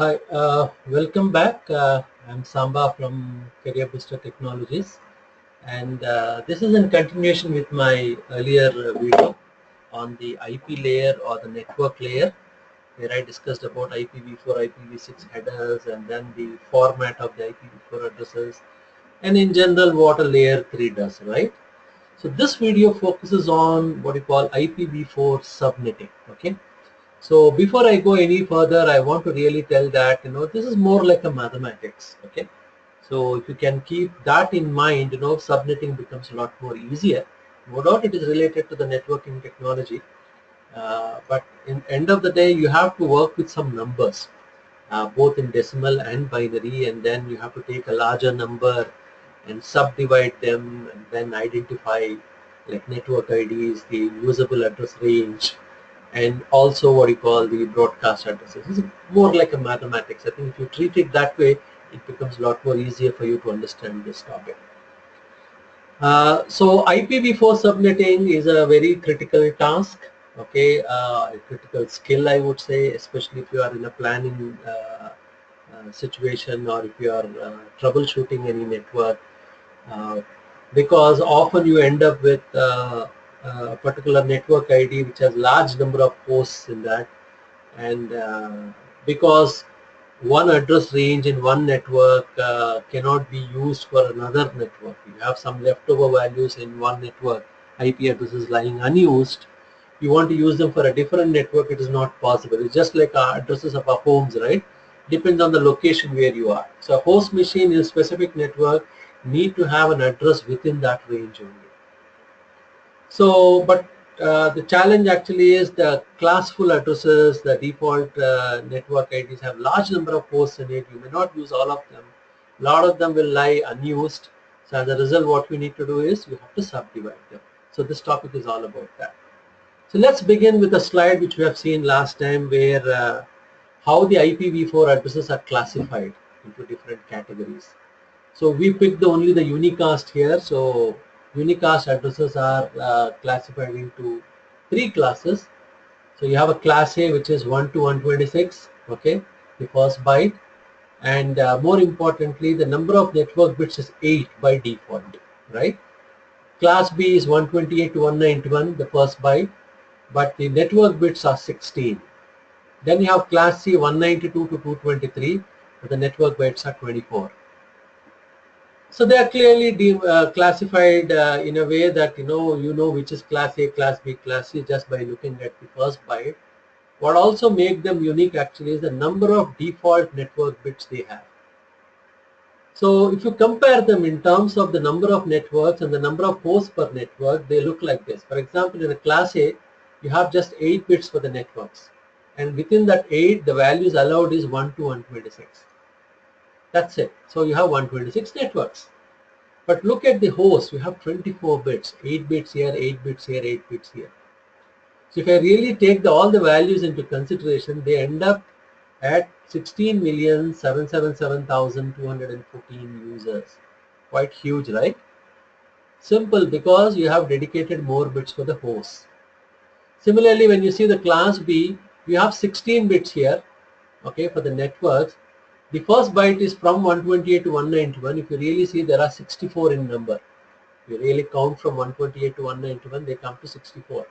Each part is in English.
Hi, welcome back. I'm Samba from Career Booster Technologies, and this is in continuation with my earlier video on the IP layer or the network layer, where I discussed about IPv4, IPv6 headers, and then the format of the IPv4 addresses, and in general what a layer 3 does, right? So this video focuses on what you call IPv4 subnetting. Okay. So before I go any further, I want to really tell that, this is more like a mathematics. Okay. So if you can keep that in mind, subnetting becomes a lot more easier. No doubt it is related to the networking technology, but in end of the day, you have to work with some numbers, both in decimal and binary, and then you have to take a larger number and subdivide them and then identify like network IDs, the usable address range, and also what you call the broadcast addresses. It's more like a mathematics. I think if you treat it that way, it becomes a lot more easier for you to understand this topic. So IPv4 subnetting is a very critical task, okay, a critical skill, I would say, especially if you are in a planning situation, or if you are troubleshooting any network, uh, because often you end up with a particular network ID which has large number of hosts in that, and because one address range in one network cannot be used for another network. You have some leftover values in one network, IP addresses lying unused. You want to use them for a different network, it is not possible. It's just like our addresses of our homes, right? Depends on the location where you are. So a host machine in a specific network need to have an address within that range only. So, but the challenge actually is the classful addresses, the default network IDs have large number of hosts in it. You may not use all of them. A lot of them will lie unused. So as a result, what we need to do is we have to subdivide them. So this topic is all about that. So let's begin with a slide which we have seen last time, where how the IPv4 addresses are classified into different categories. So we picked only the unicast here. So unicast addresses are classified into three classes. So you have a class A, which is 1 to 126, okay, the first byte, and more importantly, the number of network bits is 8 by default, right? Class B is 128 to 191, the first byte, but the network bits are 16. Then you have class C 192 to 223, but the network bytes are 24. So they are clearly classified in a way that you know which is class A, class B, class C just by looking at the first byte. What also make them unique actually is the number of default network bits they have. So if you compare them in terms of the number of networks and the number of hosts per network, they look like this. For example, in a class A, you have just 8 bits for the networks, and within that 8, the values allowed is 1 to 126. That's it. So you have 126 networks. But look at the host, you have 24 bits, 8 bits here, 8 bits here, 8 bits here. So if I really take all the values into consideration, they end up at 16,777,214 users. Quite huge, right? Simple, because you have dedicated more bits for the host. Similarly, when you see the class B, you have 16 bits here, okay, for the networks. The first byte is from 128 to 191. If you really see, there are 64 in number. If you really count from 128 to 191, they come to 64.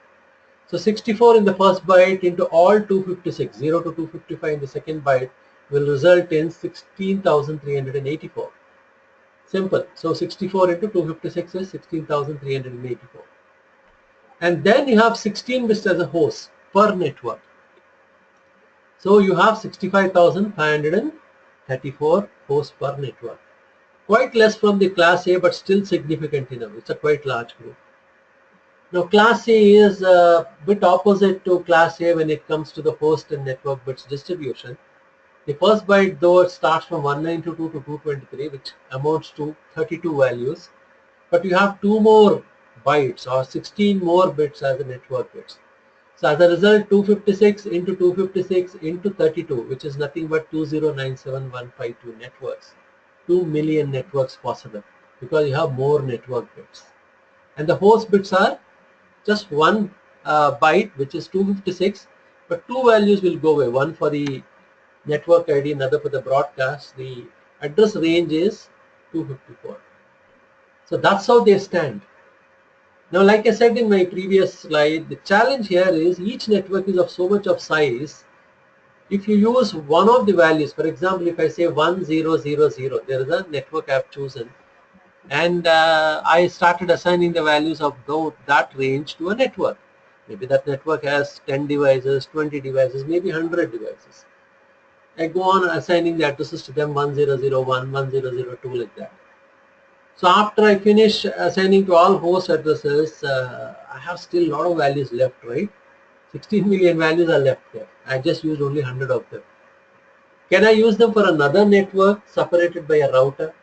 So 64 in the first byte into all 256, 0 to 255 in the second byte, will result in 16,384. Simple. So 64 into 256 is 16,384. And then you have 16 bits as a host per network. So you have 65,534 hosts per network. Quite less from the class A, but still significant enough. It's a quite large group. Now class A is a bit opposite to class A when it comes to the host and network bits distribution. The first byte though it starts from 192 to 223, which amounts to 32 values, but you have 2 more bytes or 16 more bits as the network bits. So as a result, 256 into 256 into 32, which is nothing but 2097152 networks. 2 million networks possible because you have more network bits. And the host bits are just one byte, which is 256, but two values will go away, one for the network ID, another for the broadcast. The address range is 254. So that's how they stand. Now, like I said in my previous slide, the challenge here is each network is of so much of size. If you use one of the values, for example, if I say 1000, there is a network I have chosen, and I started assigning the values of that range to a network. Maybe that network has 10 devices, 20 devices, maybe 100 devices. I go on assigning the addresses to them 1001, 1002, like that. So after I finish assigning to all host addresses, I have still a lot of values left, right? 16 million values are left there. I just used only 100 of them. Can I use them for another network separated by a router?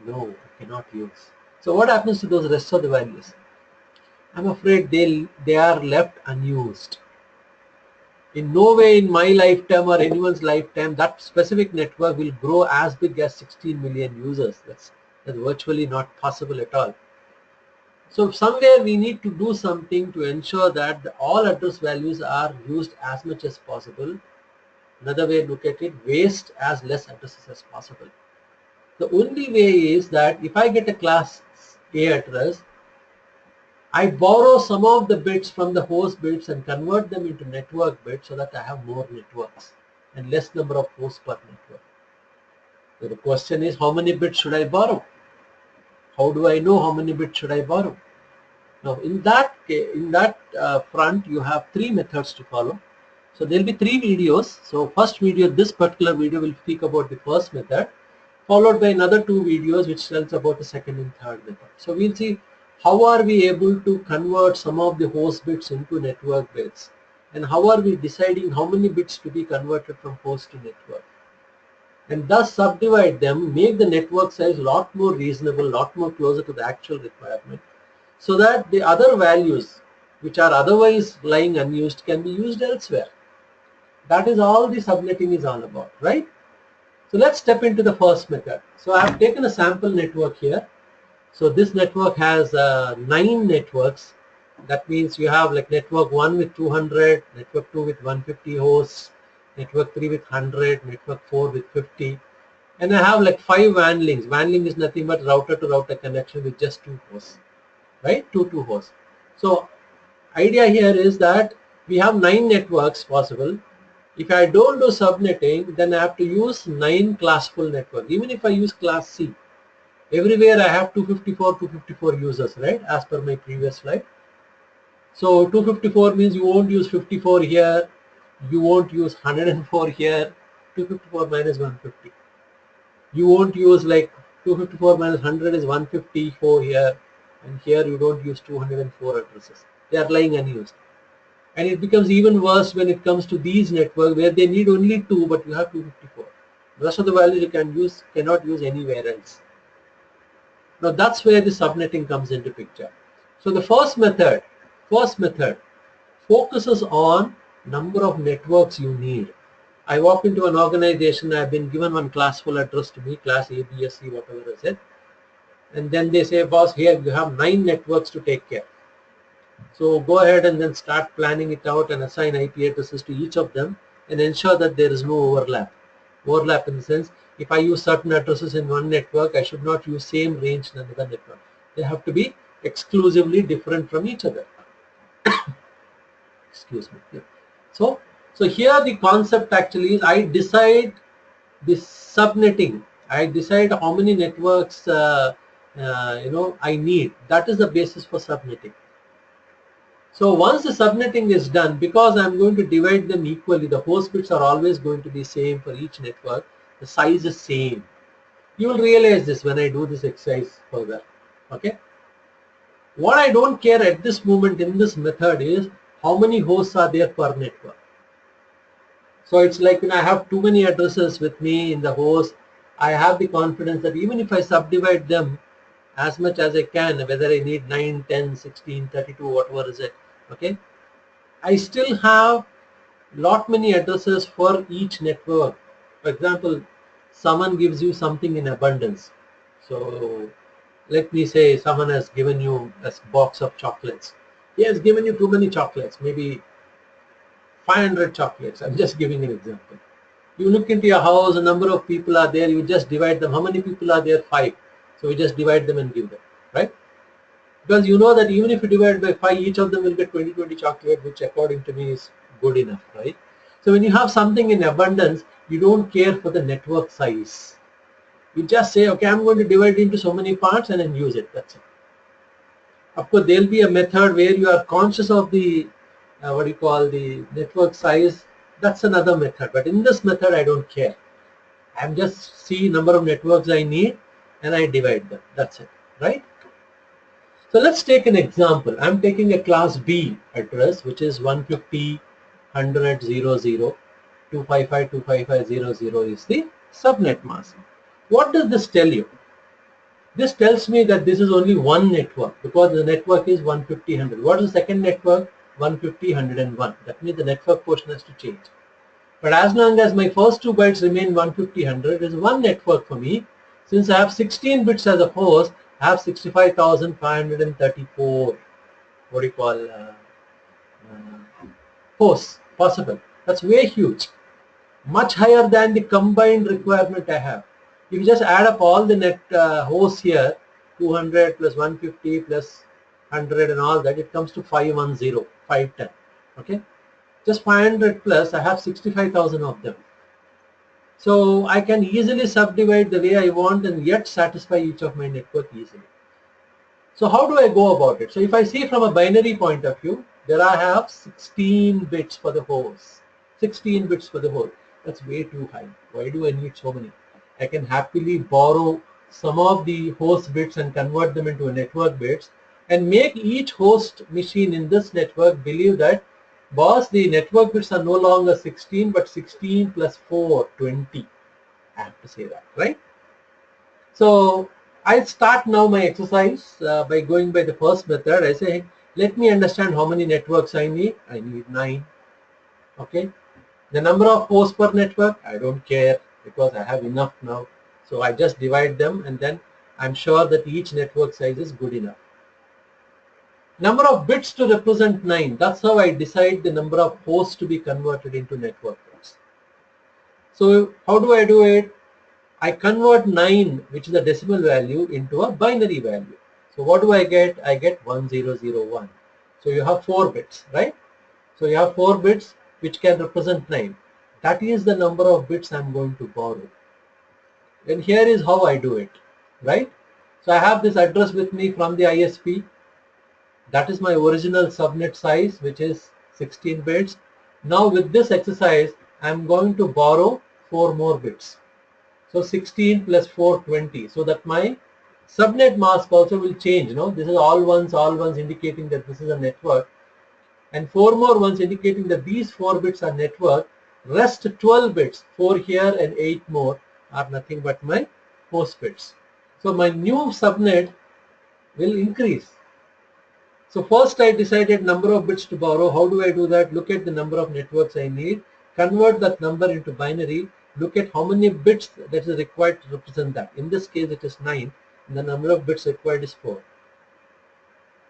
No, I cannot use. So what happens to those rest of the values? I'm afraid they are left unused. In no way in my lifetime or anyone's lifetime that specific network will grow as big as 16 million users. That's virtually not possible at all. So somewhere we need to do something to ensure that all address values are used as much as possible. Another way to look at it, waste as less addresses as possible. The only way is that if I get a class A address, I borrow some of the bits from the host bits and convert them into network bits so that I have more networks and less number of hosts per network. So the question is, how many bits should I borrow? How do I know how many bits should I borrow? Now in that front you have three methods to follow. So there will be three videos. So first video, this particular video will speak about the first method, followed by another two videos which tells about the second and third method. So we'll see how are we able to convert some of the host bits into network bits, and how are we deciding how many bits to be converted from host to network, and thus subdivide them, make the network size a lot more reasonable, lot more closer to the actual requirement, so that the other values which are otherwise lying unused can be used elsewhere. That is all the subnetting is all about, right? So let's step into the first method. So I have taken a sample network here. So this network has 9 networks. That means you have like network 1 with 200, network 2 with 150 hosts, network 3 with 100, network 4 with 50. And I have like 5 WAN links. WAN link is nothing but router to router connection with just 2 hosts, right? Two hosts. So idea here is that we have 9 networks possible. If I don't do subnetting, then I have to use 9 classful network. Even if I use class C, everywhere I have 254 users, right? As per my previous slide. So 254 means you won't use 54 here, you won't use 104 here, 254 minus 150. You won't use like 254 minus 100 is 154 here, and here you don't use 204 addresses. They are lying unused. And it becomes even worse when it comes to these networks where they need only 2 but you have 254. The rest of the values you cannot use anywhere else. Now that's where the subnetting comes into picture. So the first method focuses on number of networks you need. I walk into an organization, I've been given one classful address to me, class A, B, C, whatever is it. And then they say, boss, here you have 9 networks to take care. So go ahead and then start planning it out and assign IP addresses to each of them and ensure that there is no overlap. Overlap in the sense, if I use certain addresses in one network, I should not use same range in another network. They have to be exclusively different from each other. Excuse me. Yeah. So here the concept actually is I decide this subnetting. I decide how many networks I need. That is the basis for subnetting. So once the subnetting is done, because I'm going to divide them equally, the host bits are always going to be same for each network. The size is same. You will realize this when I do this exercise further. Okay. What I don't care at this moment in this method is how many hosts are there per network. So it's like when I have too many addresses with me in the host, I have the confidence that even if I subdivide them as much as I can, whether I need 9, 10, 16, 32, whatever is it, okay, I still have lot many addresses for each network. For example, someone gives you something in abundance. So let me say someone has given you a box of chocolates. He has given you too many chocolates, maybe 500 chocolates. I'm just giving an example. You look into your house, a number of people are there, you just divide them. How many people are there? 5. So we just divide them and give them, right? Because you know that even if you divide by 5, each of them will get 20 chocolate, which according to me is good enough, right? So when you have something in abundance, you don't care for the network size. You just say, okay, I'm going to divide it into so many parts and then use it. That's it. Of course, there'll be a method where you are conscious of the what do you call the network size. That's another method. But in this method, I don't care. I'm just see number of networks I need and I divide them. That's it, right? So let's take an example. I'm taking a class B address, which is 150.100.0.0.255.255.0.0 is the subnet mask. What does this tell you? This tells me that this is only one network because the network is 150.100. What is the second network? 150.101. That means the network portion has to change. But as long as my first 2 bytes remain 150.100, it is one network for me. Since I have 16 bits as a host, I have 65,534 what do you call hosts possible. That's way huge, much higher than the combined requirement I have. If you just add up all the net hosts here, 200 plus 150 plus 100 and all that, it comes to 510, 510. Okay, just 500 plus, I have 65,000 of them. So I can easily subdivide the way I want and yet satisfy each of my network easily. So how do I go about it? So if I see from a binary point of view, there I have 16 bits for the host. 16 bits for the host. That's way too high. Why do I need so many? I can happily borrow some of the host bits and convert them into network bits and make each host machine in this network believe that, boss, the network bits are no longer 16 but 16 plus 4, 20. I have to say that, right? So I start now my exercise by going by the first method. I say, let me understand how many networks I need. I need 9. Okay. The number of hosts per network, I don't care because I have enough now. So I just divide them and then I'm sure that each network size is good enough. Number of bits to represent 9. That's how I decide the number of hosts to be converted into network bits. So how do I do it? I convert 9, which is a decimal value, into a binary value. So what do I get? I get 1001. So you have 4 bits, right? So you have 4 bits which can represent 9. That is the number of bits I'm going to borrow. And here is how I do it, right? So I have this address with me from the ISP. That is my original subnet size, which is 16 bits. Now with this exercise, I'm going to borrow 4 more bits. So 16 plus 4, 20. So that my subnet mask also will change. This is all ones indicating that this is a network. And 4 more ones indicating that these 4 bits are network. Rest 12 bits, 4 here and 8 more, are nothing but my host bits. So my new subnet will increase. So first I decided number of bits to borrow. How do I do that? Look at the number of networks I need. Convert that number into binary. Look at how many bits that is required to represent that. In this case it is 9 and the number of bits required is 4.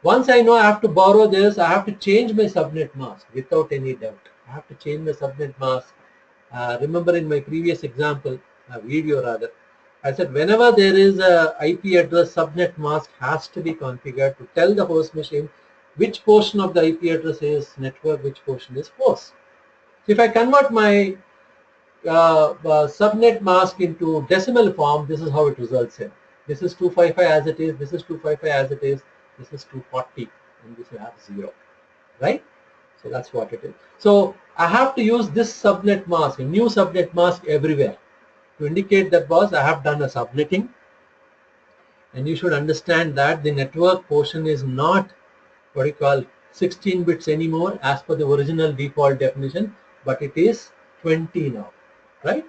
Once I know I have to borrow this, I have to change my subnet mask without any doubt. I have to change my subnet mask. Remember in my previous example, video rather, I said whenever there is a IP address, subnet mask has to be configured to tell the host machine which portion of the IP address is network, which portion is host. So if I convert my subnet mask into decimal form, this is how it results here. This is 255 as it is, this is 255 as it is, this is 240, and this you have 0, right? So that's what it is. So I have to use this subnet mask, a new subnet mask everywhere to indicate that, boss, I have done a subnetting, and you should understand that the network portion is not what you call 16 bits anymore as per the original default definition, but it is 20 now, right?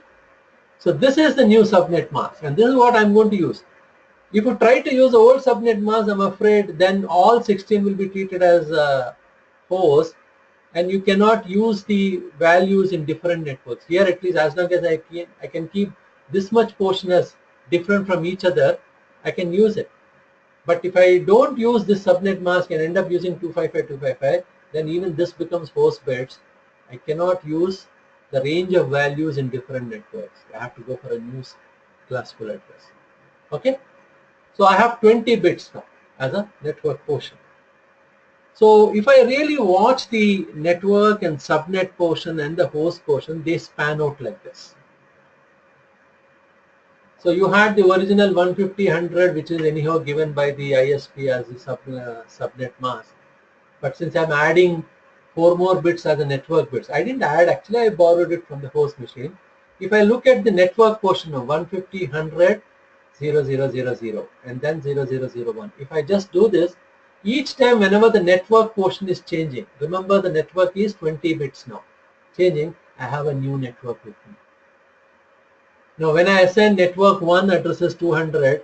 So this is the new subnet mask, and this is what I'm going to use. If you try to use the old subnet mask, I'm afraid then all 16 will be treated as hosts, and you cannot use the values in different networks. Here at least, as long as I can keep this much portion as different from each other, I can use it. But if I don't use this subnet mask and end up using 255, 255, then even this becomes host bits. I cannot use the range of values in different networks. I have to go for a new classical address. Okay, so I have 20 bits now as a network portion. So if I really watch the network and subnet portion and the host portion, they span out like this. So you had the original 150, which is anyhow given by the ISP as the subnet mask. But since I'm adding 4 more bits as a network bits, I didn't add, actually I borrowed it from the host machine. If I look at the network portion of 150, 0000 and then 0001, if I just do this, each time whenever the network portion is changing, remember the network is 20 bits now, changing, I have a new network with me. Now when I assign network 1 addresses 200,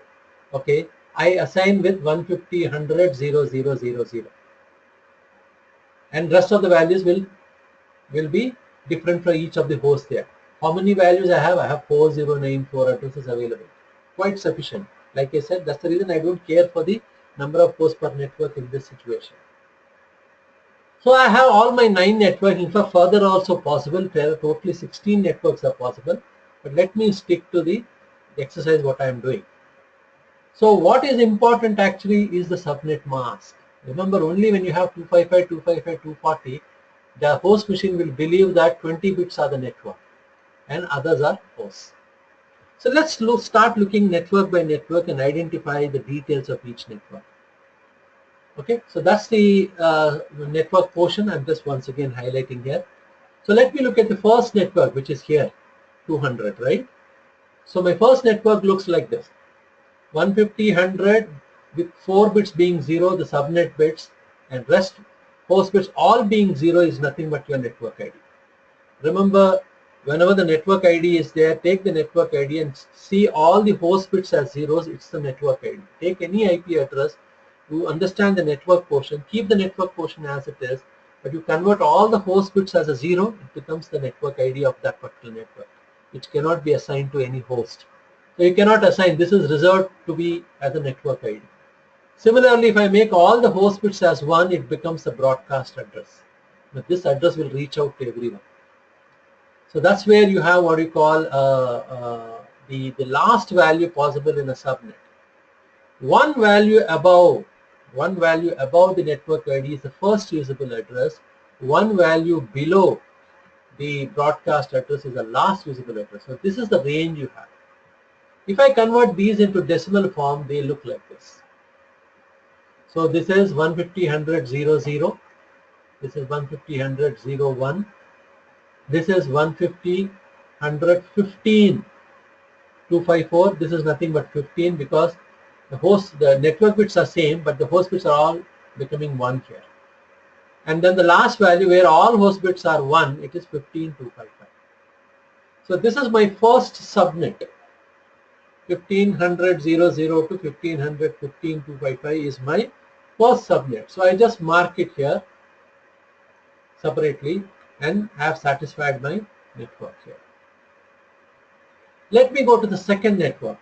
okay, I assign with 150, and rest of the values will be different for each of the hosts there. How many values I have? I have 4094 addresses available. Quite sufficient. Like I said, that's the reason I don't care for the number of hosts per network in this situation. So I have all my 9 networks. In fact, further also possible. Totally 16 networks are possible. But let me stick to the exercise what I am doing. So what is important actually is the subnet mask. Remember, only when you have 255, 255, 240, the host machine will believe that 20 bits are the network and others are hosts. So let's start looking network by network and identify the details of each network. Okay, so that's the network portion. I'm just once again highlighting here. So let me look at the first network, which is here, 200, right? So my first network looks like this. 150, with 4 bits being 0, the subnet bits, and rest host bits all being 0 is nothing but your network ID. Remember, whenever the network ID is there, take the network ID and see all the host bits as zeros, it's the network ID. Take any IP address, you understand the network portion, keep the network portion as it is, but you convert all the host bits as a 0, it becomes the network ID of that particular network, which cannot be assigned to any host. So you cannot assign, this is reserved to be as a network ID. Similarly, if I make all the host bits as 1, it becomes a broadcast address. But this address will reach out to everyone. So that's where you have what you call the last value possible in a subnet. One value above the network ID is the first usable address. One value below the broadcast address is the last usable address. So this is the range you have. If I convert these into decimal form, they look like this. So this is 150, this is 150, this is 150, 254. This is nothing but 15 because the network bits are same, but the host bits are all becoming 1 here. And then the last value where all host bits are 1, it is 15255. So this is my first subnet. 1500, 00 to 1500, 15255 is my first subnet. So I just mark it here separately and have satisfied my network here. Let me go to the second network.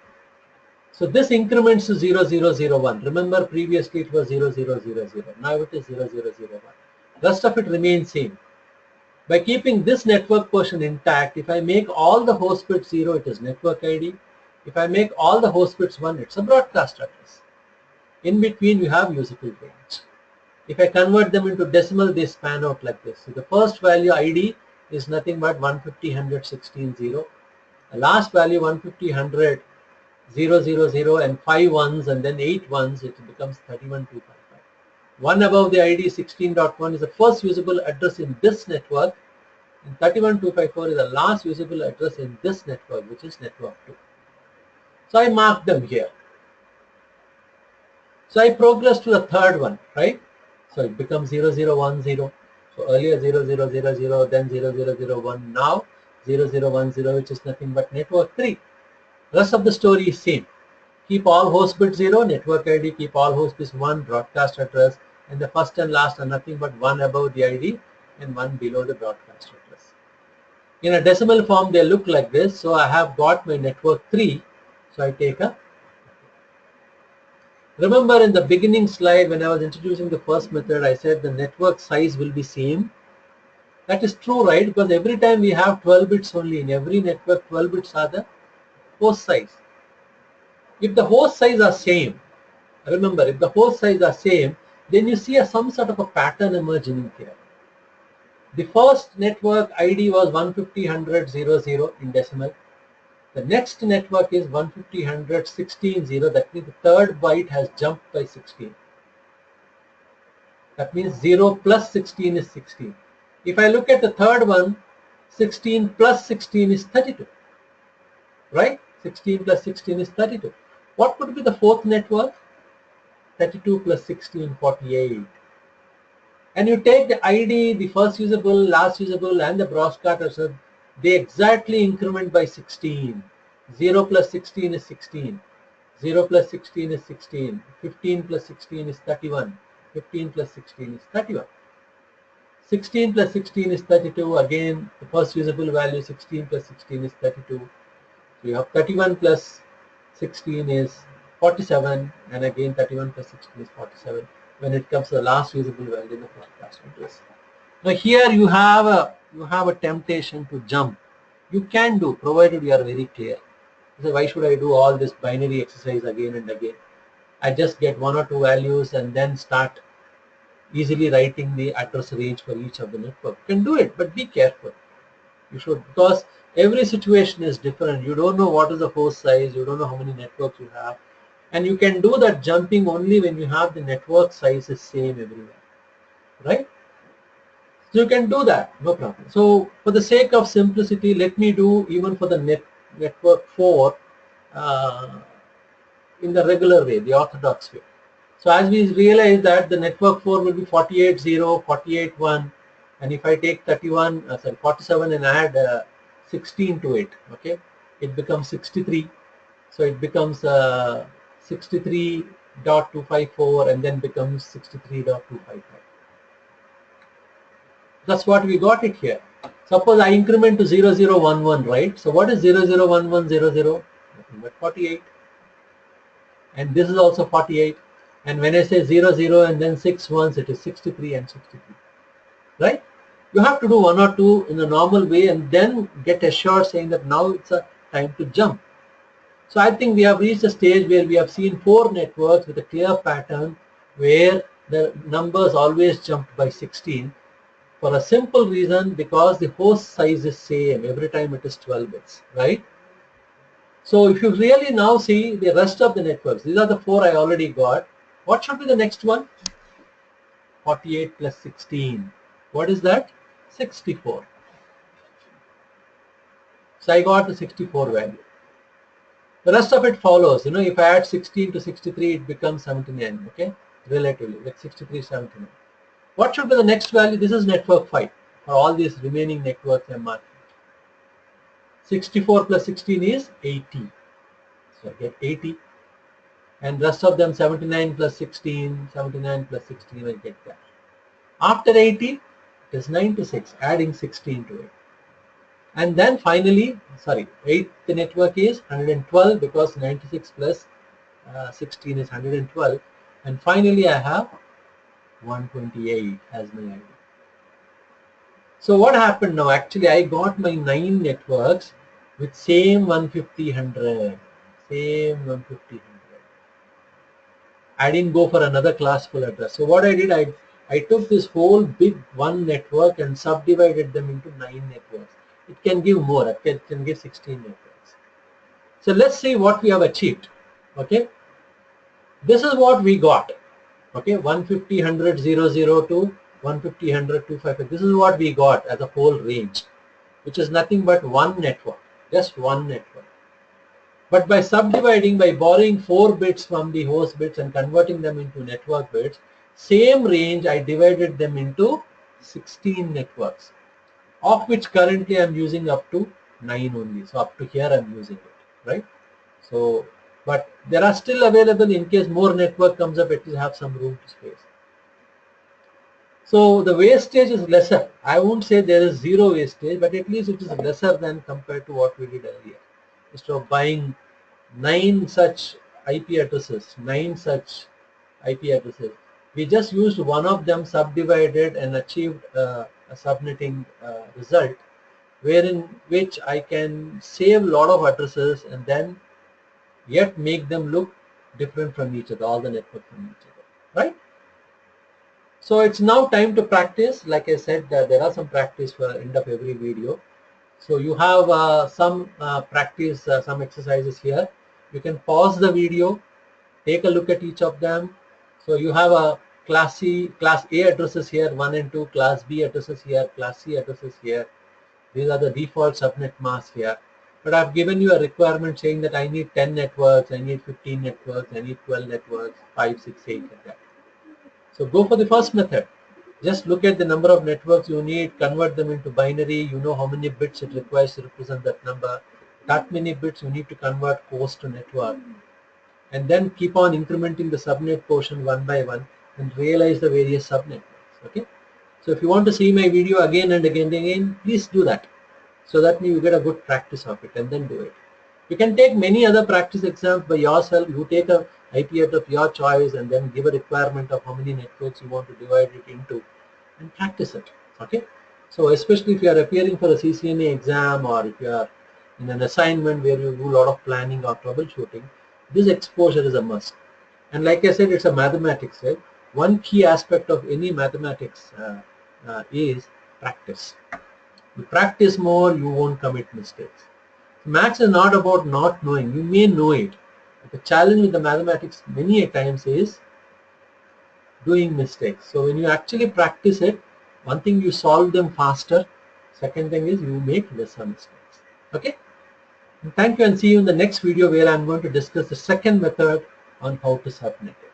So this increments to 0001. Remember previously it was 0000. Now it is 0001. Rest of it remains same. By keeping this network portion intact, if I make all the host bits 0, it is network ID. If I make all the host bits 1, it's a broadcast address. In between you have usable range. If I convert them into decimal, they span out like this. So the first value ID is nothing but 150, 16, 0. The last value 150, 000 and 5 ones and then 8 ones, it becomes 31255. One above the ID 16.1 is the first usable address in this network, and 31254 is the last usable address in this network, which is network 2. So I mark them here. So I progress to the third one, right? So it becomes 0010. So earlier 0000, then 0001, now 0010, which is nothing but network 3. Rest of the story is same. Keep all host bits 0, network ID, keep all host bits 1, broadcast address, and the first and last are nothing but 1 above the ID and 1 below the broadcast address. In a decimal form, they look like this. So I have got my network 3. So I take a. Remember in the beginning slide when I was introducing the first method, I said the network size will be same. That is true, right? Because every time we have 12 bits only. In every network, 12 bits are the host size. If the host size are same, remember, if the host size are same, then you see some sort of a pattern emerging here. The first network ID was 150.100.00 in decimal. The next network is 150.100.16.0. That means the third byte has jumped by 16. That means 0 plus 16 is 16. If I look at the third one, 16 plus 16 is 32. Right? 16 plus 16 is 32. What would be the fourth network? 32 plus 16, 48. And you take the ID, the first usable, last usable, and the broadcast address, they exactly increment by 16. 0 plus 16 is 16. 0 plus 16 is 16. 15 plus 16 is 31. 15 plus 16 is 31. 16 plus 16 is 32. Again, the first usable value 16 plus 16 is 32. So you have 31 plus 16 is 47, and again 31 plus 16 is 47 when it comes to the last usable value in the broadcast address. Now here you have a temptation to jump. You can do, provided you are very clear. So why should I do all this binary exercise again and again? I just get one or two values and then start easily writing the address range for each of the network. You can do it, but be careful. You should, because every situation is different. You don't know what is the host size, you don't know how many networks you have, and you can do that jumping only when you have the network size is same everywhere, right? So you can do that, no problem. So for the sake of simplicity, let me do even for the network 4 uh, in the regular way, the orthodox way. So as we realize that the network 4 will be 48.0, 48.1, and if I take 47 and add 16 to it, okay, it becomes 63. So it becomes 63.254 and then becomes 63.255. That's what we got it here. Suppose I increment to 0011, right? So what is 001100? Nothing but 48. And this is also 48. And when I say 00 and then 6 ones, it is 63 and 63. Right? You have to do one or two in a normal way and then get assured saying that now it's a time to jump. So I think we have reached a stage where we have seen 4 networks with a clear pattern where the numbers always jumped by 16 for a simple reason, because the host size is same every time it is 12 bits, right? So if you really now see the rest of the networks, these are the 4 I already got. What should be the next one? 48 plus 16. What is that? 64. So I got the 64 value. The rest of it follows. If I add 16 to 63, it becomes 79. Okay, relatively, like 63, 79. What should be the next value? This is network 5 for all these remaining networks I'm marking. 64 plus 16 is 80. So I get 80. And rest of them 79 plus 16, 79 plus 16, I get that. After 80, it is 96, adding 16 to it. And then finally, sorry, 8th network is 112 because 96 plus 16 is 112. And finally, I have 128 as my ID. So what happened now? Actually, I got my 9 networks with same 150.100, same 150.100. I didn't go for another classical address. So what I did, I took this whole big one network and subdivided them into 9 networks. It can give more. It can give 16 networks. So let's see what we have achieved. Okay, this is what we got. Okay, 150.100.00 to 150.100.255. This is what we got as a whole range, which is nothing but one network, just one network. But by subdividing, by borrowing 4 bits from the host bits and converting them into network bits, same range I divided them into 16 networks, of which currently I'm using up to 9 only. So up to here I'm using it, right? So, but there are still available in case more network comes up, at least have some room to space. So the wastage is lesser. I won't say there is zero wastage, but at least it is lesser than compared to what we did earlier. Instead of buying 9 such IP addresses, we just used one of them, subdivided and achieved a a subnetting result, wherein which I can save a lot of addresses and then yet make them look different from each other, all the network from each other, right? So it's now time to practice. Like I said, there are some practice for end of every video. So you have some practice, some exercises here. You can pause the video, take a look at each of them. So you have a class A addresses here, 1 and 2, class B addresses here, class C addresses here. These are the default subnet masks here. But I've given you a requirement saying that I need 10 networks, I need 15 networks, I need 12 networks, 5, 6, 8 like that. So go for the first method. Just look at the number of networks you need, convert them into binary, you know how many bits it requires to represent that number. That many bits you need to convert host to network. And then keep on incrementing the subnet portion one by one and realize the various subnetworks. Okay. So if you want to see my video again and again and again, please do that. So that you get a good practice of it and then do it. You can take many other practice exams by yourself. You take a IP address of your choice and then give a requirement of how many networks you want to divide it into and practice it. Okay. So especially if you are appearing for a CCNA exam or if you are in an assignment where you do a lot of planning or troubleshooting, this exposure is a must. And like I said, it's a mathematics, right? One key aspect of any mathematics is practice. You practice more, you won't commit mistakes. Maths is not about not knowing. You may know it. But the challenge with the mathematics many a times is doing mistakes. So when you actually practice it, one thing you solve them faster. Second thing is you make lesser mistakes. Okay. And thank you and see you in the next video where I'm going to discuss the second method on how to subnet it.